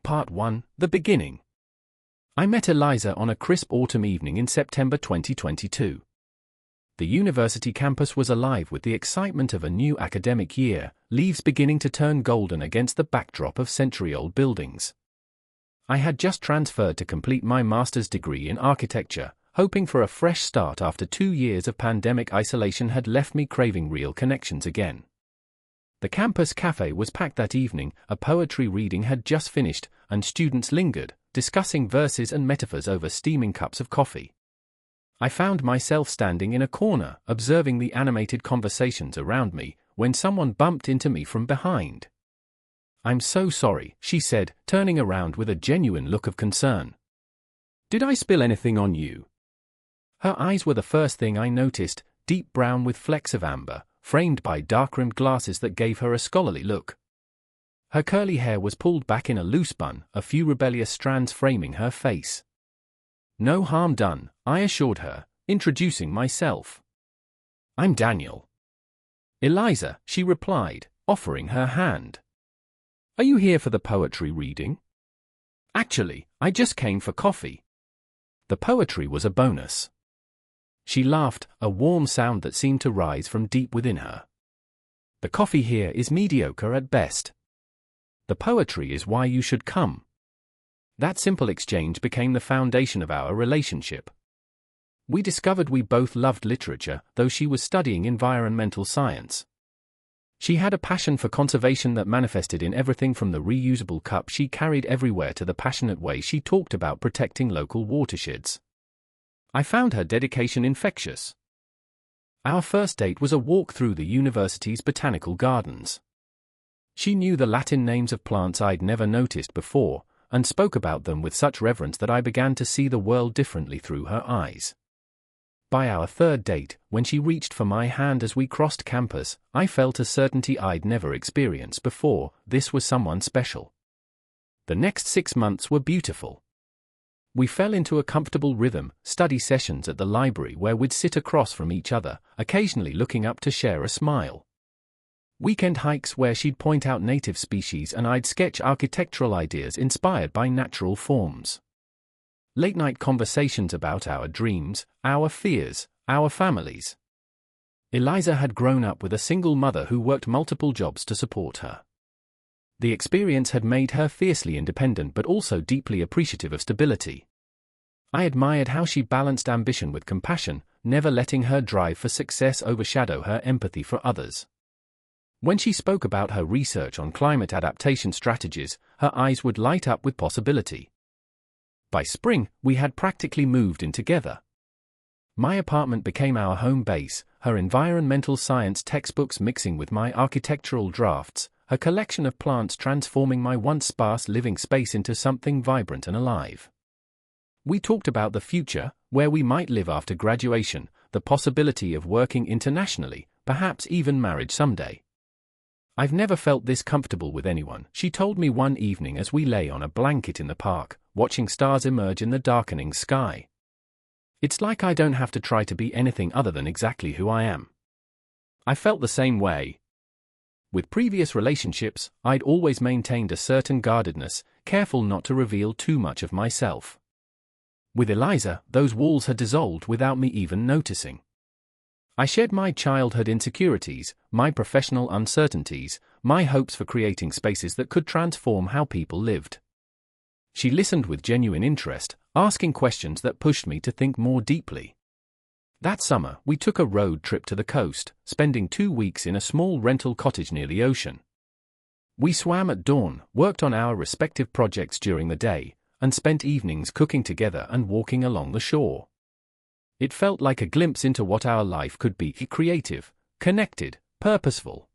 Part 1, The Beginning. I met Eliza on a crisp autumn evening in September 2022. The university campus was alive with the excitement of a new academic year, leaves beginning to turn golden against the backdrop of century-old buildings. I had just transferred to complete my master's degree in architecture, hoping for a fresh start after 2 years of pandemic isolation had left me craving real connections again. The campus café was packed that evening, a poetry reading had just finished, and students lingered, discussing verses and metaphors over steaming cups of coffee. I found myself standing in a corner, observing the animated conversations around me, when someone bumped into me from behind. "I'm so sorry," she said, turning around with a genuine look of concern. "Did I spill anything on you?" Her eyes were the first thing I noticed, deep brown with flecks of amber, framed by dark-rimmed glasses that gave her a scholarly look. Her curly hair was pulled back in a loose bun, a few rebellious strands framing her face. "No harm done," I assured her, introducing myself. "I'm Daniel." "Eliza," she replied, offering her hand. "Are you here for the poetry reading?" "Actually, I just came for coffee." The poetry was a bonus. She laughed, a warm sound that seemed to rise from deep within her. "The coffee here is mediocre at best. The poetry is why you should come." That simple exchange became the foundation of our relationship. We discovered we both loved literature, though she was studying environmental science. She had a passion for conservation that manifested in everything from the reusable cup she carried everywhere to the passionate way she talked about protecting local watersheds. I found her dedication infectious. Our first date was a walk through the university's botanical gardens. She knew the Latin names of plants I'd never noticed before, and spoke about them with such reverence that I began to see the world differently through her eyes. By our third date, when she reached for my hand as we crossed campus, I felt a certainty I'd never experienced before: this was someone special. The next 6 months were beautiful. We fell into a comfortable rhythm, study sessions at the library where we'd sit across from each other, occasionally looking up to share a smile. Weekend hikes where she'd point out native species and I'd sketch architectural ideas inspired by natural forms. Late-night conversations about our dreams, our fears, our families. Eliza had grown up with a single mother who worked multiple jobs to support her. The experience had made her fiercely independent but also deeply appreciative of stability. I admired how she balanced ambition with compassion, never letting her drive for success overshadow her empathy for others. When she spoke about her research on climate adaptation strategies, her eyes would light up with possibility. By spring, we had practically moved in together. My apartment became our home base, her environmental science textbooks mixing with my architectural drafts, a collection of plants transforming my once sparse living space into something vibrant and alive. We talked about the future, where we might live after graduation, the possibility of working internationally, perhaps even marriage someday. "I've never felt this comfortable with anyone," she told me one evening as we lay on a blanket in the park, watching stars emerge in the darkening sky. "It's like I don't have to try to be anything other than exactly who I am." I felt the same way. With previous relationships, I'd always maintained a certain guardedness, careful not to reveal too much of myself. With Eliza, those walls had dissolved without me even noticing. I shared my childhood insecurities, my professional uncertainties, my hopes for creating spaces that could transform how people lived. She listened with genuine interest, asking questions that pushed me to think more deeply. That summer, we took a road trip to the coast, spending 2 weeks in a small rental cottage near the ocean. We swam at dawn, worked on our respective projects during the day, and spent evenings cooking together and walking along the shore. It felt like a glimpse into what our life could be: creative, connected, purposeful.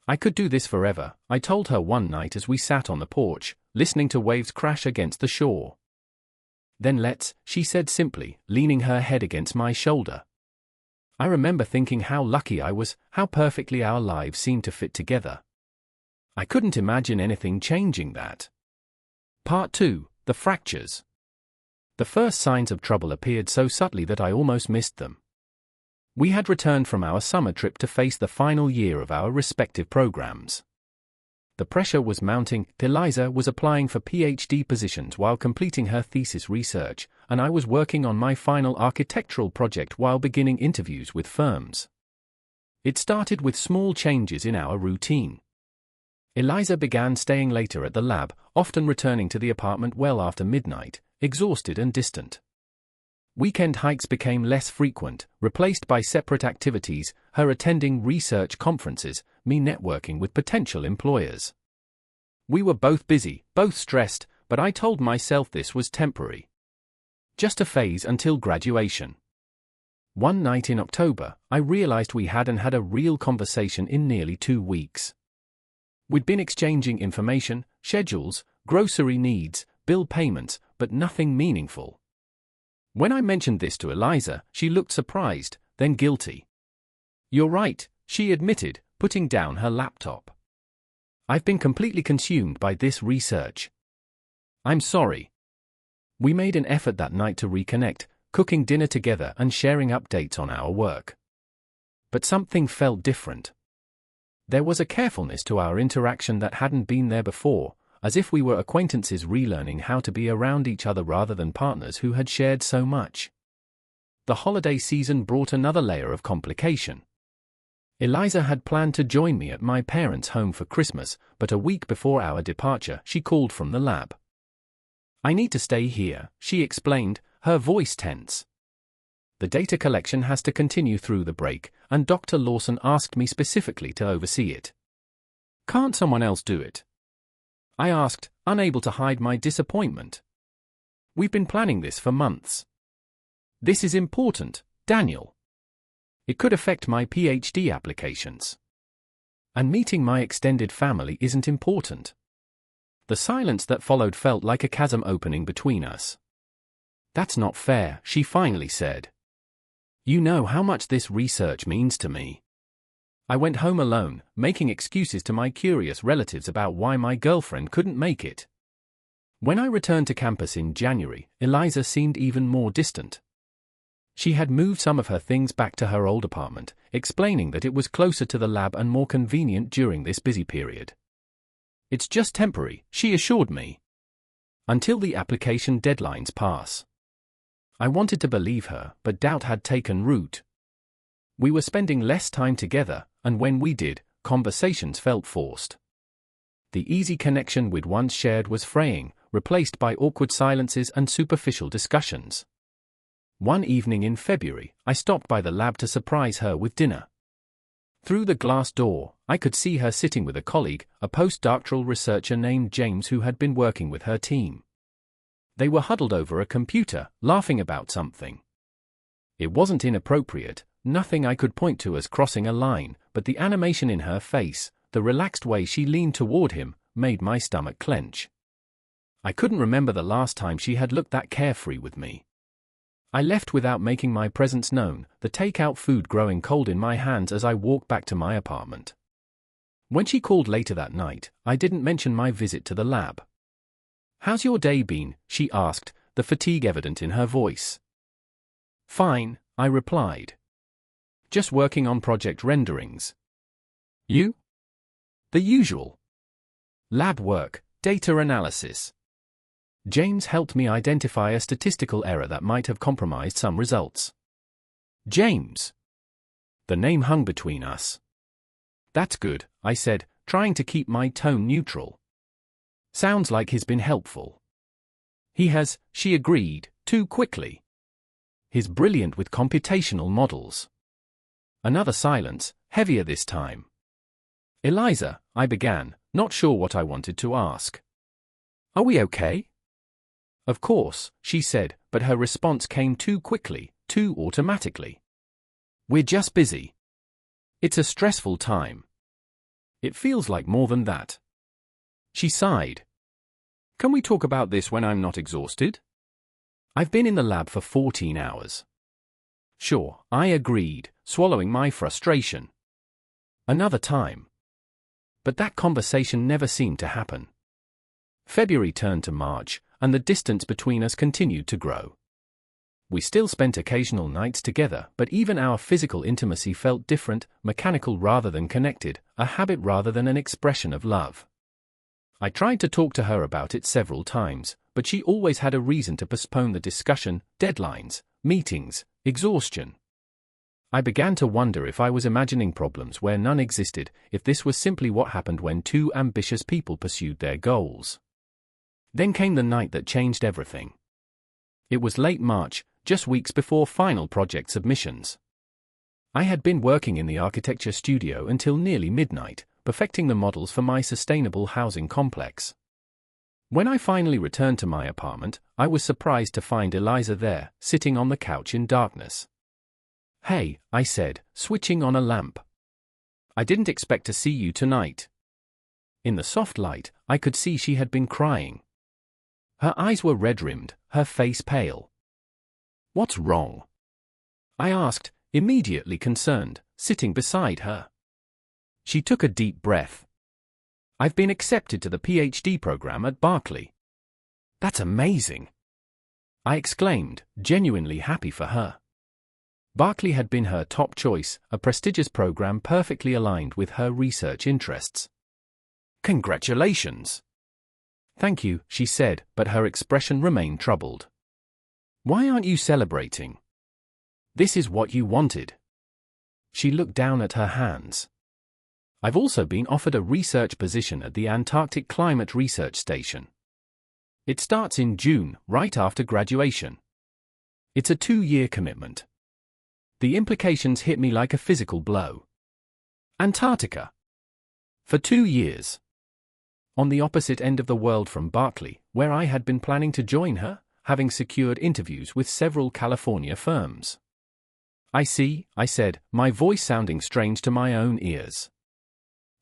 "I could do this forever," I told her one night as we sat on the porch, listening to waves crash against the shore. "Then let's," she said simply, leaning her head against my shoulder. I remember thinking how lucky I was, how perfectly our lives seemed to fit together. I couldn't imagine anything changing that. Part 2, The Fractures. The first signs of trouble appeared so subtly that I almost missed them. We had returned from our summer trip to face the final year of our respective programs. The pressure was mounting. Eliza was applying for PhD positions while completing her thesis research, and I was working on my final architectural project while beginning interviews with firms. It started with small changes in our routine. Eliza began staying later at the lab, often returning to the apartment well after midnight, exhausted and distant. Weekend hikes became less frequent, replaced by separate activities, her attending research conferences, me networking with potential employers. We were both busy, both stressed, but I told myself this was temporary. Just a phase until graduation. One night in October, I realized we hadn't had a real conversation in nearly 2 weeks. We'd been exchanging information, schedules, grocery needs, bill payments, but nothing meaningful. When I mentioned this to Eliza, she looked surprised, then guilty. "You're right," she admitted, putting down her laptop. "I've been completely consumed by this research. I'm sorry." We made an effort that night to reconnect, cooking dinner together and sharing updates on our work. But something felt different. There was a carefulness to our interaction that hadn't been there before, as if we were acquaintances relearning how to be around each other rather than partners who had shared so much. The holiday season brought another layer of complication. Eliza had planned to join me at my parents' home for Christmas, but a week before our departure, she called from the lab. "I need to stay here," she explained, her voice tense. "The data collection has to continue through the break, and Dr. Lawson asked me specifically to oversee it. Can't someone else do it?" I asked, unable to hide my disappointment. "We've been planning this for months. This is important, Daniel. It could affect my PhD applications. And meeting my extended family isn't important." The silence that followed felt like a chasm opening between us. "That's not fair," she finally said. "You know how much this research means to me." I went home alone, making excuses to my curious relatives about why my girlfriend couldn't make it. When I returned to campus in January, Eliza seemed even more distant. She had moved some of her things back to her old apartment, explaining that it was closer to the lab and more convenient during this busy period. "It's just temporary," she assured me. "Until the application deadlines pass." I wanted to believe her, but doubt had taken root. We were spending less time together, and when we did, conversations felt forced. The easy connection we'd once shared was fraying, replaced by awkward silences and superficial discussions. One evening in February, I stopped by the lab to surprise her with dinner. Through the glass door, I could see her sitting with a colleague, a postdoctoral researcher named James who had been working with her team. They were huddled over a computer, laughing about something. It wasn't inappropriate, nothing I could point to as crossing a line, but the animation in her face, the relaxed way she leaned toward him, made my stomach clench. I couldn't remember the last time she had looked that carefree with me. I left without making my presence known, the takeout food growing cold in my hands as I walked back to my apartment. When she called later that night, I didn't mention my visit to the lab. "How's your day been?" she asked, the fatigue evident in her voice. "Fine," I replied. "Just working on project renderings." "You?" "The usual. Lab work, data analysis." James helped me identify a statistical error that might have compromised some results. "James." The name hung between us. "That's good," I said, trying to keep my tone neutral. "Sounds like he's been helpful." "He has," she agreed, too quickly. "He's brilliant with computational models." Another silence, heavier this time. "Eliza," I began, not sure what I wanted to ask. "Are we okay?" "Of course," she said, but her response came too quickly, too automatically. "We're just busy. It's a stressful time." "It feels like more than that." She sighed. "Can we talk about this when I'm not exhausted?" "I've been in the lab for 14 hours. "Sure," I agreed, swallowing my frustration. "Another time." But that conversation never seemed to happen. February turned to March, and the distance between us continued to grow. We still spent occasional nights together, but even our physical intimacy felt different, mechanical rather than connected, a habit rather than an expression of love. I tried to talk to her about it several times, but she always had a reason to postpone the discussion: deadlines, meetings, exhaustion. I began to wonder if I was imagining problems where none existed, if this was simply what happened when two ambitious people pursued their goals. Then came the night that changed everything. It was late March, just weeks before final project submissions. I had been working in the architecture studio until nearly midnight, perfecting the models for my sustainable housing complex. When I finally returned to my apartment, I was surprised to find Eliza there, sitting on the couch in darkness. "Hey," I said, switching on a lamp. "I didn't expect to see you tonight." In the soft light, I could see she had been crying. Her eyes were red-rimmed, her face pale. "What's wrong?" I asked, immediately concerned, sitting beside her. She took a deep breath. "I've been accepted to the PhD program at Berkeley." "That's amazing!" I exclaimed, genuinely happy for her. Berkeley had been her top choice, a prestigious program perfectly aligned with her research interests. "Congratulations!" "Thank you," she said, but her expression remained troubled. "Why aren't you celebrating? This is what you wanted." She looked down at her hands. "I've also been offered a research position at the Antarctic Climate Research Station. It starts in June, right after graduation. It's a 2-year commitment." The implications hit me like a physical blow. Antarctica. For 2 years. On the opposite end of the world from Berkeley, where I had been planning to join her, having secured interviews with several California firms. "I see," I said, my voice sounding strange to my own ears.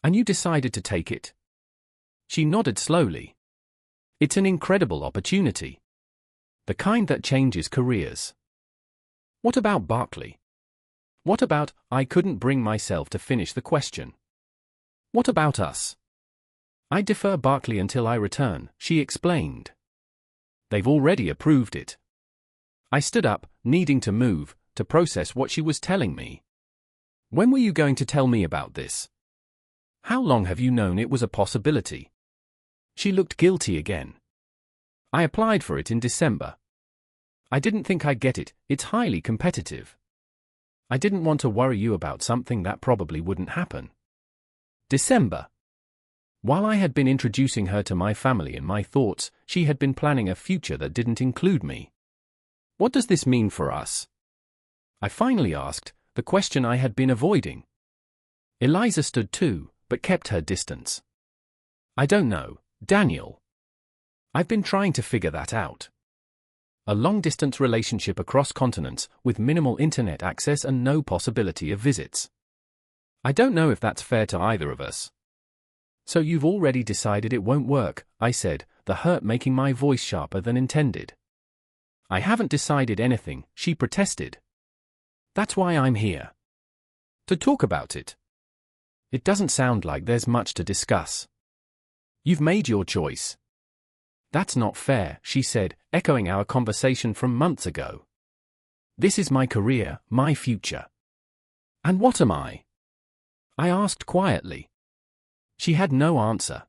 "And you decided to take it?" She nodded slowly. "It's an incredible opportunity. The kind that changes careers." "What about Berkeley?" "What about," I couldn't bring myself to finish the question. "What about us?" "I defer Berkeley until I return," she explained. "They've already approved it." I stood up, needing to move, to process what she was telling me. "When were you going to tell me about this? How long have you known it was a possibility?" She looked guilty again. "I applied for it in December. I didn't think I'd get it, it's highly competitive. I didn't want to worry you about something that probably wouldn't happen." December. While I had been introducing her to my family in my thoughts, she had been planning a future that didn't include me. "What does this mean for us?" I finally asked, the question I had been avoiding. Eliza stood too, but kept her distance. "I don't know, Daniel. I've been trying to figure that out. A long-distance relationship across continents, with minimal internet access and no possibility of visits. I don't know if that's fair to either of us." "So you've already decided it won't work," I said, the hurt making my voice sharper than intended. "I haven't decided anything," she protested. "That's why I'm here. To talk about it. It doesn't sound like there's much to discuss. You've made your choice." "That's not fair," she said, echoing our conversation from months ago. "This is my career, my future." "And what am I?" I asked quietly. She had no answer.